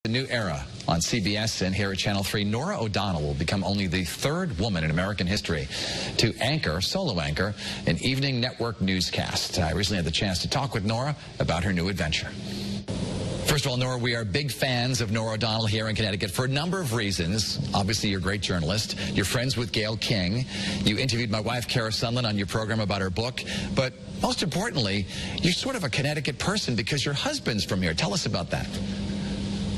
A new era on CBS and here at Channel 3. Norah O'Donnell will become only the third woman in American history to solo anchor, an evening network newscast. I recently had the chance to talk with Norah about her new adventure. First of all, Norah, we are big fans of Norah O'Donnell here in Connecticut for a number of reasons. Obviously, you're a great journalist. You're friends with Gayle King. You interviewed my wife, Kara Sundlin, on your program about her book. But most importantly, you're sort of a Connecticut person because your husband's from here. Tell us about that.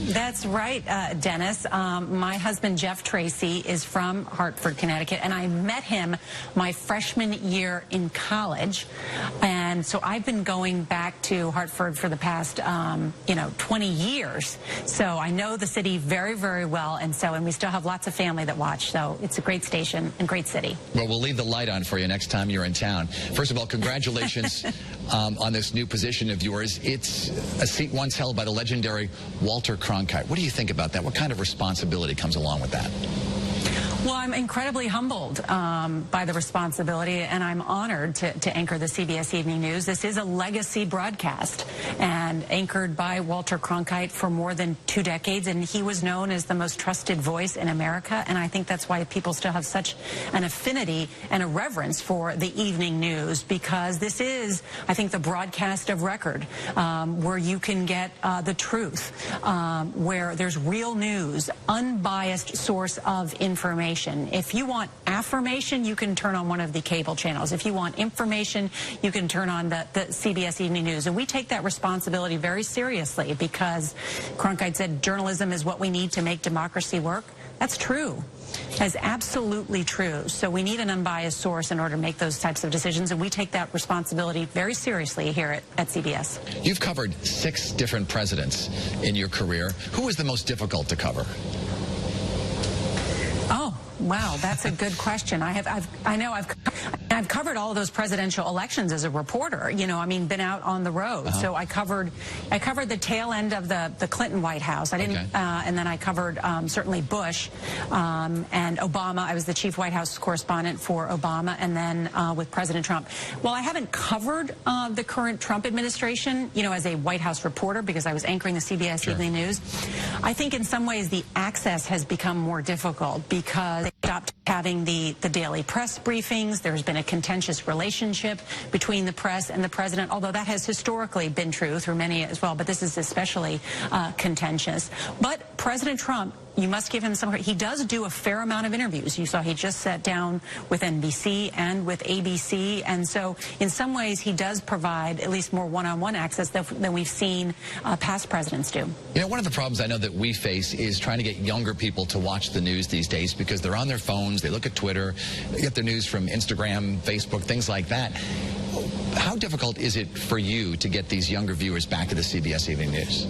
That's right, Dennis. My husband, Jeff Tracy, is from Hartford, Connecticut, and I met him my freshman year in college. And so I've been going back to Hartford for the past, 20 years. So I know the city very, very well, and we still have lots of family that watch. So it's a great station and great city. Well, we'll leave the light on for you next time you're in town. First of all, congratulations on this new position of yours. It's a seat once held by the legendary Walter Cronkite. What do you think about that? What kind of responsibility comes along with that? Well, I'm incredibly humbled by the responsibility, and I'm honored to anchor the CBS Evening News. This is a legacy broadcast, and anchored by Walter Cronkite for more than 2 decades, and he was known as the most trusted voice in America, and I think that's why people still have such an affinity and a reverence for the evening news, because this is, I think, the broadcast of record, where you can get the truth, where there's real news, unbiased source of information. If you want affirmation, you can turn on one of the cable channels. If you want information, you can turn on the CBS Evening News. And we take that responsibility very seriously, because Cronkite said journalism is what we need to make democracy work. That's true. That's absolutely true. So we need an unbiased source in order to make those types of decisions, and we take that responsibility very seriously here at CBS. You've covered 6 different presidents in your career. Who was the most difficult to cover? Oh, wow, that's a good question. I've covered all of those presidential elections as a reporter. Been out on the road. So I covered the tail end of the Clinton White House. I didn't, and then I covered certainly Bush and Obama. I was the chief White House correspondent for Obama, and then with President Trump. Well, I haven't covered the current Trump administration, as a White House reporter, because I was anchoring the CBS Evening News. I think in some ways the access has become more difficult because they stopped having the daily press briefings. There's been a contentious relationship between the press and the president, although that has historically been true through many as well, but this is especially contentious. But President Trump, you must give him some credit. He does do a fair amount of interviews. You saw he just sat down with NBC and with ABC, and so in some ways he does provide at least more one-on-one access than we've seen past presidents do. One of the problems I know that we face is trying to get younger people to watch the news these days, because they're on their phones, they look at Twitter, they get their news from Instagram, Facebook, things like that. How difficult is it for you to get these younger viewers back to the CBS Evening News?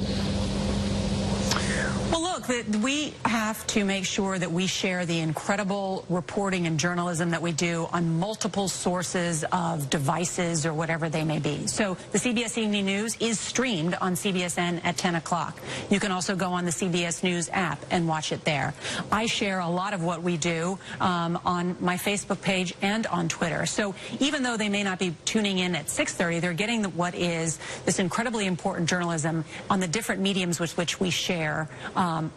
Well, look, we have to make sure that we share the incredible reporting and journalism that we do on multiple sources of devices or whatever they may be. So the CBS Evening News is streamed on CBSN at 10 o'clock. You can also go on the CBS News app and watch it there. I share a lot of what we do on my Facebook page and on Twitter. So even though they may not be tuning in at 6:30, they're getting what is this incredibly important journalism on the different mediums with which we share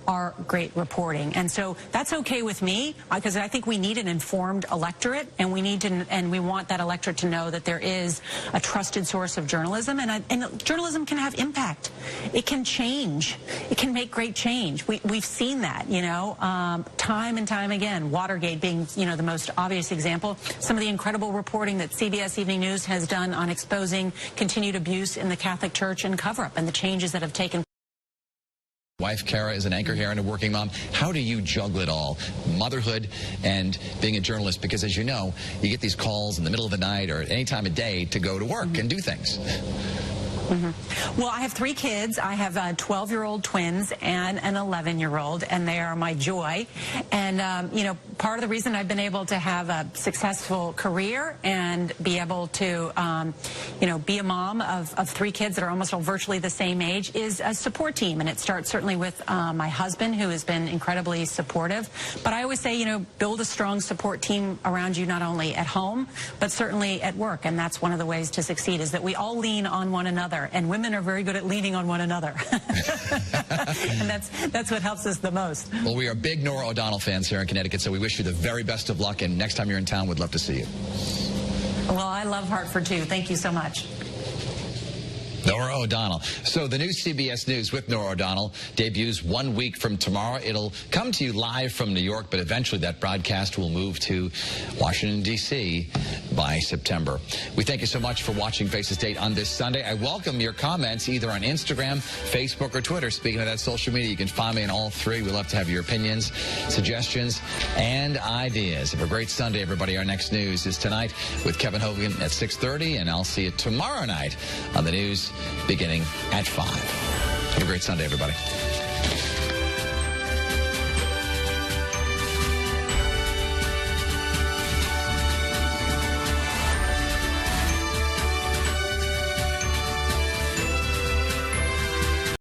our great reporting. And so that's okay with me, because I think we need an informed electorate, and we want that electorate to know that there is a trusted source of journalism, and journalism can have impact. It can change. It can make great change. We've seen that, time and time again. Watergate being, the most obvious example. Some of the incredible reporting that CBS Evening News has done on exposing continued abuse in the Catholic Church and cover-up, and the changes that have taken place. Wife Kara is an anchor here and a working mom. How do you juggle it all, motherhood and being a journalist? Because as you know, you get these calls in the middle of the night or any time of day to go to work and do things. Well, I have 3 kids. I have 12-year-old twins and an 11-year-old, and they are my joy. And, part of the reason I've been able to have a successful career and be able to, be a mom of 3 kids that are almost all virtually the same age is a support team. And it starts certainly with my husband, who has been incredibly supportive. But I always say, build a strong support team around you, not only at home, but certainly at work. And that's one of the ways to succeed, is that we all lean on one another. another, and women are very good at leaning on one another. And that's what helps us the most. Well, we are big Norah O'Donnell fans here in Connecticut, so we wish you the very best of luck, and next time you're in town, we'd love to see you. Well, I love Hartford, too. Thank you so much. Norah O'Donnell. So the new CBS News with Norah O'Donnell debuts 1 week from tomorrow. It'll come to you live from New York, but eventually that broadcast will move to Washington, D.C. by September. We thank you so much for watching Face the State on this Sunday. I welcome your comments either on Instagram, Facebook, or Twitter. Speaking of that social media, you can find me on all three. We'd love to have your opinions, suggestions, and ideas. Have a great Sunday, everybody. Our next news is tonight with Kevin Hogan at 6:30, and I'll see you tomorrow night on the news beginning at 5. Have a great Sunday, everybody.